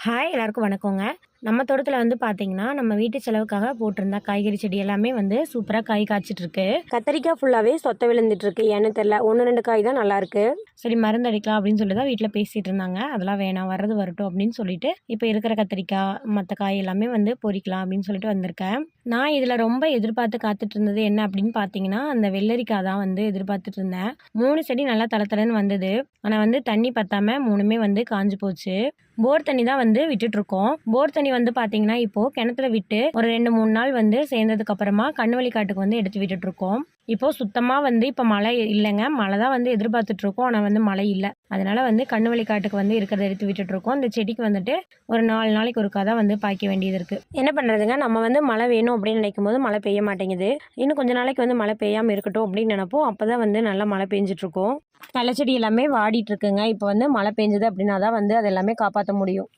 Hi எல்லாருக்கும் வணக்கங்க. நம்ம தோட்டத்தில் வந்து பார்த்தீங்கன்னா நம்ம வீட்டு செலவுக்காக போட்டிருந்த காய்கறி செடி எல்லாமே வந்து சூப்பராக காய் காய்ச்சிட்டு இருக்கு. கத்தரிக்காய் ஃபுல்லாகவே சொத்த விழுந்துட்டு இருக்கு. ஏன்னு தெரியல, ஒன்று ரெண்டு காய் தான் நல்லா இருக்கு. சரி மருந்து அடிக்கலாம் அப்படின்னு சொல்லி தான் வீட்டில் பேசிட்டு இருந்தாங்க. அதெல்லாம் வேணாம், வர்றது வரட்டும் அப்படின்னு சொல்லிட்டு இப்போ இருக்கிற கத்திரிக்காய் மற்ற காய் எல்லாமே வந்து பொறிக்கலாம் அப்படின்னு சொல்லிட்டு வந்திருக்கேன். நான் இதில் ரொம்ப எதிர்பார்த்து காத்துட்டு இருந்தது என்ன அப்படின்னு பார்த்தீங்கன்னா, அந்த வெள்ளரிக்காய் தான் வந்து எதிர்பார்த்துட்டு இருந்தேன். 3 செடி நல்லா தளத்தளன்னு வந்தது. ஆனால் வந்து தண்ணி பத்தாமல் 3மே வந்து காஞ்சு போச்சு. போர் தண்ணி தான் வந்து விட்டுட்டு இருக்கோம். போர் தண்ணி வந்து பார்த்தீங்கன்னா இப்போ கிணத்துல விட்டு ஒரு 2-3 நாள் வந்து சேர்ந்ததுக்கு அப்புறமா கண்ணுவலி காட்டுக்கு வந்து எடுத்து விட்டுட்டு இருக்கோம். இப்போ சுத்தமாக வந்து இப்போ மழை இல்லைங்க. மழை தான் வந்து எதிர்பார்த்துட்டு இருக்கோம். ஆனால் வந்து மழை இல்லை. அதனால வந்து கண்ணுவலி காட்டுக்கு வந்து இருக்கிறத எடுத்து விட்டுட்டு இருக்கோம். இந்த செடிக்கு வந்துட்டு ஒரு 4 நாளைக்கு ஒருக்கா தான் வந்து பாய்க்க வேண்டியது இருக்கு. என்ன பண்ணுறதுங்க, நம்ம வந்து மழை வேணும் அப்படின்னு நினைக்கும் போது மழை பெய்ய மாட்டேங்குது. இன்னும் கொஞ்ச நாளைக்கு வந்து மழை பெய்யாமல் இருக்கட்டும் அப்படின்னு நினைப்போம். அப்போ தான் வந்து நல்லா மழை பெஞ்சிட்டு இருக்கும். களைச்செடி எல்லாமே வாடிட்டு இருக்குங்க. இப்போ வந்து மழை பெஞ்சது அப்படின்னா தான் வந்து அது எல்லாமே காப்பாற்ற முடியும்.